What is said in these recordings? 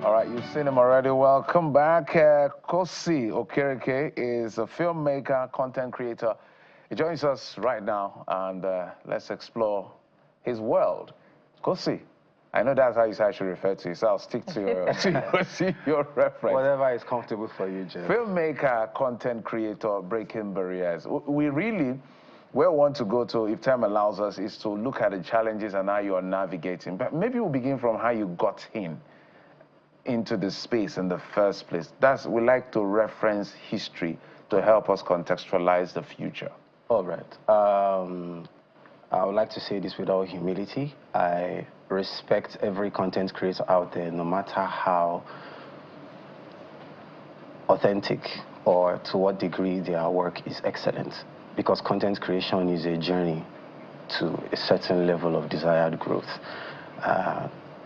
All right, you've seen him already. Welcome back. Kosi Okereke is a filmmaker, content creator. He joins us right now, and let's explore his world. Kosi, I know that's how you actually refer to you, so I'll stick to your reference. Whatever is comfortable for you, Jeff. Filmmaker, content creator, breaking barriers. Where we want to go to, if time allows us, is to look at the challenges and how you are navigating. But maybe we'll begin from how you got into the space in the first place. We like to reference history to help us contextualize the future. All right. I would like to say this with all humility. I respect every content creator out there, no matter how authentic or to what degree their work is excellent, because content creation is a journey to a certain level of desired growth.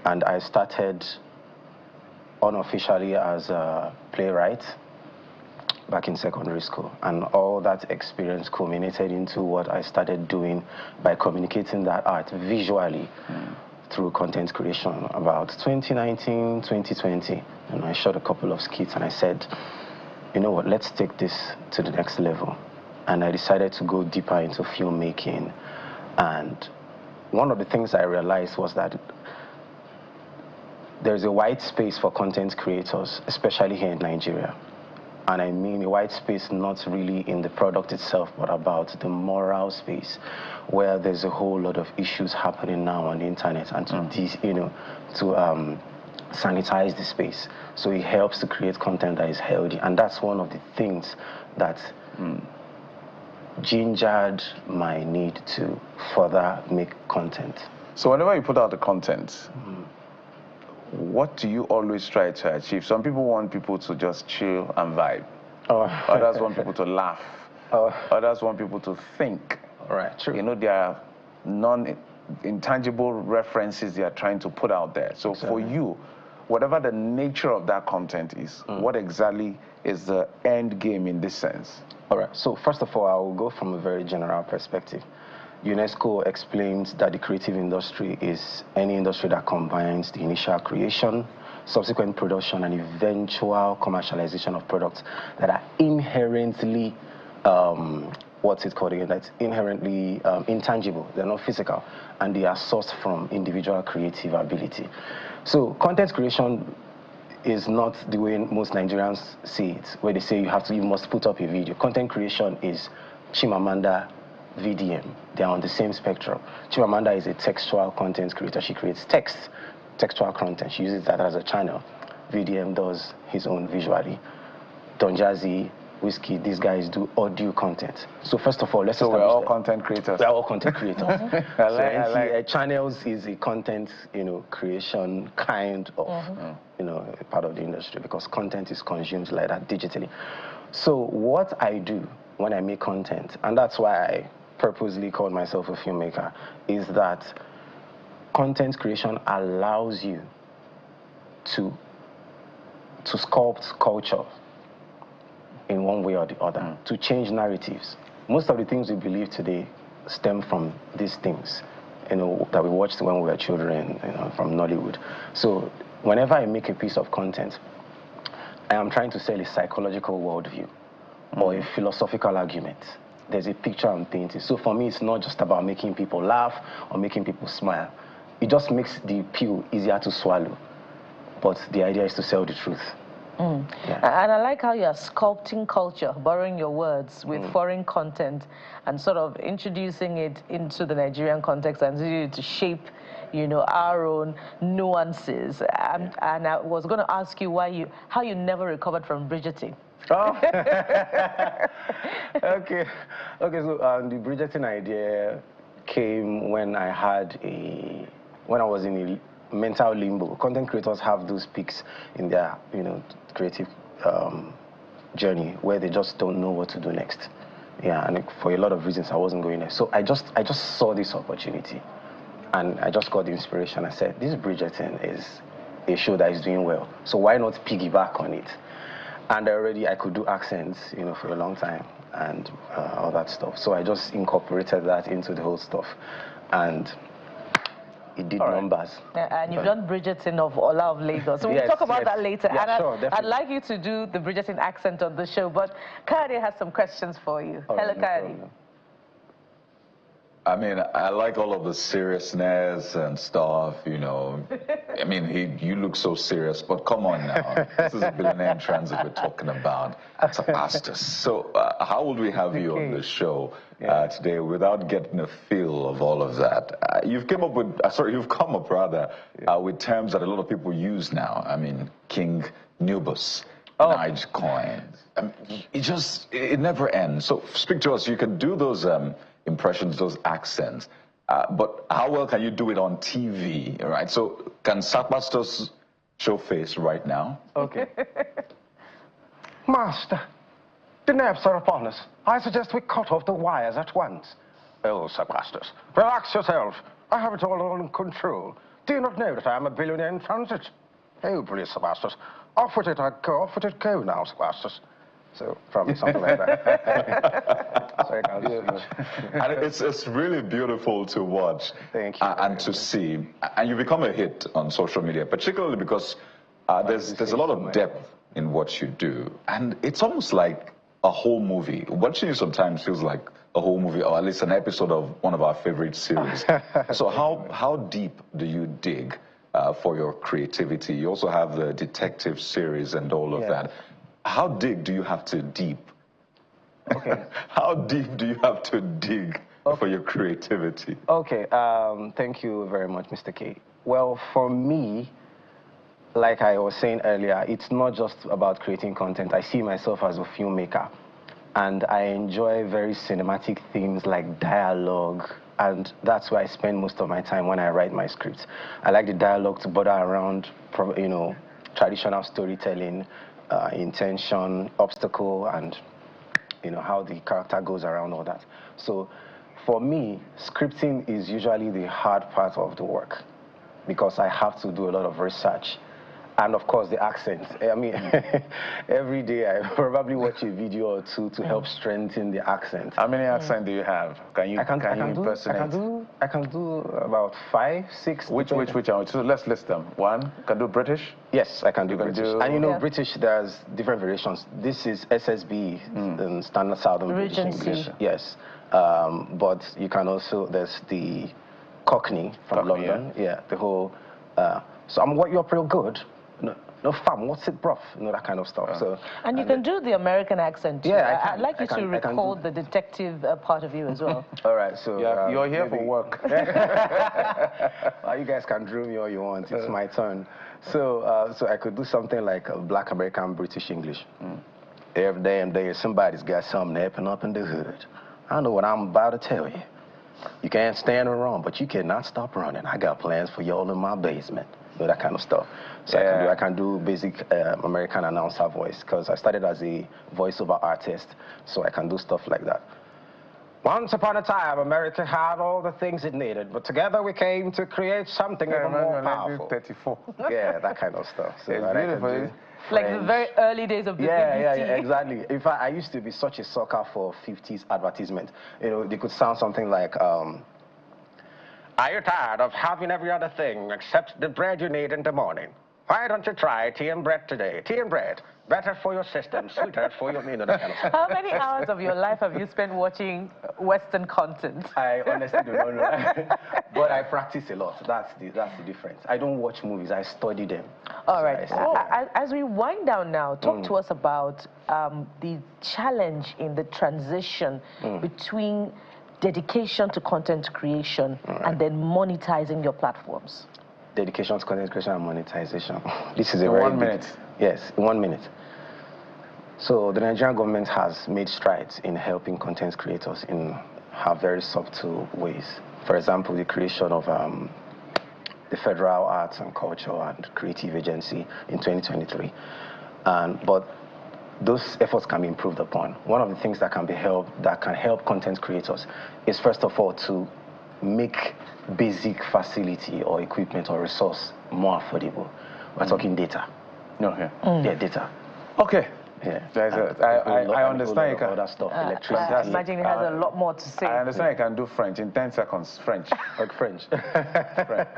And I started unofficially as a playwright back in secondary school, and all that experience culminated into what I started doing by communicating that art visually through content creation about 2019, 2020. And I shot a couple of skits and I said, you know what, let's take this to the next level. And I decided to go deeper into filmmaking. And one of the things I realized was that there's a wide space for content creators, especially here in Nigeria. And I mean a wide space not really in the product itself, but about the moral space, where there's a whole lot of issues happening now on the internet, and to sanitize the space. So it helps to create content that is healthy, and that's one of the things that gingered my need to further make content. So whenever you put out the content, what do you always try to achieve? Some people want people to just chill and vibe. Oh. Others want people to laugh. Oh. Others want people to think. All right, true. You know, there are non-intangible references they are trying to put out there. So for you, whatever the nature of that content is, what exactly is the end game in this sense? All right, so first of all, I will go from a very general perspective. UNESCO explains that the creative industry is any industry that combines the initial creation, subsequent production, and eventual commercialization of products that are inherently, what's it called again? That's inherently intangible. They're not physical, and they are sourced from individual creative ability. So content creation is not the way most Nigerians see it, where they say you must put up a video. Content creation is Chimamanda VDM. They are on the same spectrum. Chimamanda is a textual content creator. She creates textual content. She uses that as a channel. VDM does his own visually. Don Jazzy, Whiskey, these guys do audio content. So first of all, let's we're all content creators. We're all content creators. Channels is a content, creation kind of, part of the industry, because content is consumed like that digitally. So what I do when I make content, and that's why I purposely called myself a filmmaker, is that content creation allows you to sculpt culture in one way or the other, to change narratives. Most of the things we believe today stem from these things, that we watched when we were children, from Nollywood. So whenever I make a piece of content, I am trying to sell a psychological worldview or a philosophical argument. There's a picture I'm painting. So for me, it's not just about making people laugh or making people smile. It just makes the pill easier to swallow. But the idea is to sell the truth. Yeah. And I like how you're sculpting culture, borrowing your words with foreign content and sort of introducing it into the Nigerian context and to shape, our own nuances. And I was going to ask you how you never recovered from Bridgerton. Oh. Okay. So the Bridgerton idea came when I was in a mental limbo. Content creators have those peaks in their, creative journey where they just don't know what to do next. Yeah, and for a lot of reasons, I wasn't going there. So I just saw this opportunity, and I just got the inspiration. I said, this Bridgerton is a show that is doing well, so why not piggyback on it? And I could do accents, for a long time, and all that stuff. So I just incorporated that into the whole stuff. And It did numbers. And you've done Bridgerton of Ola of Lagos. So we'll talk about that later. Yeah, and sure, I'd like you to do the Bridgerton accent on the show, but Kari has some questions for you. Hello, Kari. I mean, I like all of the seriousness and stuff, you know. I mean, you look so serious, but come on now. This is a billionaire in transit we're talking about. It's a pastor. So how would we have you on the show today without getting a feel of all of that? You've come up with with terms that a lot of people use now. I mean, King Nubus, Nige coins. It never ends. So speak to us. You can do those impressions, those accents, but how well can you do it on TV, right? So can Sackbusters show face right now? Okay. Master, the nerves are upon us. I suggest we cut off the wires at once. Oh, Sackbusters, relax yourself. I have it all under control. Do you not know that I am a billionaire in transit? Oh, please, Sackbusters, off with it go now, Sackbusters. So probably something like that. Sorry, and it's really beautiful to watch. Thank you. And to see. And you become a hit on social media, particularly because there's a lot of depth in what you do. And it's almost like a whole movie. Watching you sometimes feels like a whole movie, or at least an episode of one of our favorite series. So how deep do you dig for your creativity? You also have the detective series and all of that. How deep do you have to dig? Okay. How deep do you have to dig for your creativity? Okay. Thank you very much, Mr. K. Well, for me, like I was saying earlier, it's not just about creating content. I see myself as a filmmaker, and I enjoy very cinematic themes like dialogue, and that's where I spend most of my time when I write my scripts. I like the dialogue to border around, you know, traditional storytelling, intention, obstacle, and you know how the character goes around all that. So for me, scripting is usually the hard part of the work because I have to do a lot of research. And of course, the accent. I mean, every day I probably watch a video or two to help strengthen the accent. How many accents do you have? Can you impersonate? I can do about 5, 6. Which are? So let's list them. One, can do British? Yes, I can do British. And you know, British, there's different variations. This is SSB, Standard Southern British English. Yes. But you can also, there's the Cockney from London. Yeah, the whole, so I'm what you're real good. No fam, what's it, bruv? You know, that kind of stuff. So, and you can do the American accent too. Yeah, I'd like you to record the detective part of you as well. All right, so you're here for work. Well, you guys can drill me all you want. It's my turn. So, so I could do something like a Black American British English. Every damn day, somebody's got something happening up in the hood. I know what I'm about to tell you. You can't stand or run, but you cannot stop running. I got plans for y'all in my basement. You know, that kind of stuff. So I can do basic American announcer voice because I started as a voiceover artist, so I can do stuff like that. Once upon a time, America had all the things it needed, but together we came to create something even more powerful. 34. Yeah, that kind of stuff. So it's beautiful. Like the very early days of the BBC. Yeah, exactly. In fact, I used to be such a sucker for 50s advertisement. You know, they could sound something like, are you tired of having every other thing except the bread you need in the morning? Why don't you try tea and bread today? Tea and bread, better for your system, sweeter for your, you know, that kind of stuff. How many hours of your life have you spent watching Western content? I honestly do not know. But I practice a lot. That's the difference. I don't watch movies, I study them. All right. As we wind down now, talk to us about the challenge in the transition between dedication to content creation and then monetizing your platforms. Dedication to content creation and monetization. This is a in very 1 minute. Yes, in 1 minute. So the Nigerian government has made strides in helping content creators in very subtle ways. For example, the creation of the Federal Arts and Culture and Creative Agency in 2023. But those efforts can be improved upon. One of the things that can help content creators is, first of all, to make basic facility or equipment or resource more affordable. We're talking data. Okay. Yeah, data. Okay. Yeah. I understand you can. Other stuff, electricity. I imagine he has a lot more to say. I understand you can do French in 10 seconds. French. Like French. French.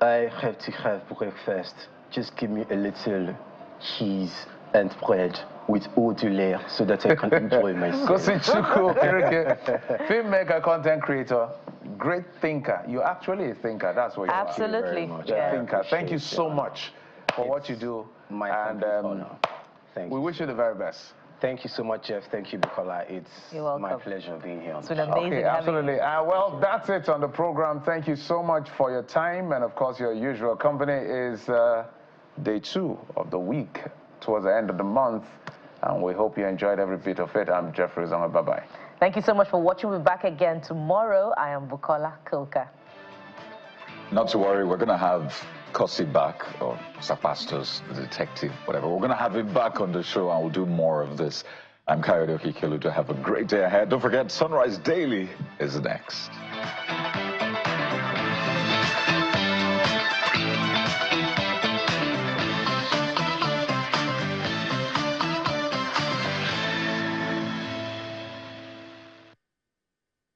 I have to have breakfast. Just give me a little cheese and bread with eau de l'air so that I can enjoy myself. Kosisochukwu, Okereke, filmmaker, content creator, great thinker. You're actually a thinker. That's what you are. Absolutely. You're a thinker. Thank you so much for what you do. My honor. Thank you. We wish you the very best. Thank you so much, Jeff. Thank you, Bukola. It's my pleasure being here. It's been amazing. Okay, absolutely. Well, that's it on the program. Thank you so much for your time. And of course, your usual company is day 2 of the week towards the end of the month. And we hope you enjoyed every bit of it. I'm Jeffrey Zonga. Bye-bye. Thank you so much for watching. We'll be back again tomorrow. I am Bukola Kilka. Not to worry, we're going to have Kosi back, or Sapastos, the detective, whatever. We're going to have him back on the show, and we'll do more of this. I'm Okir. Have a great day ahead. Don't forget, Sunrise Daily is next.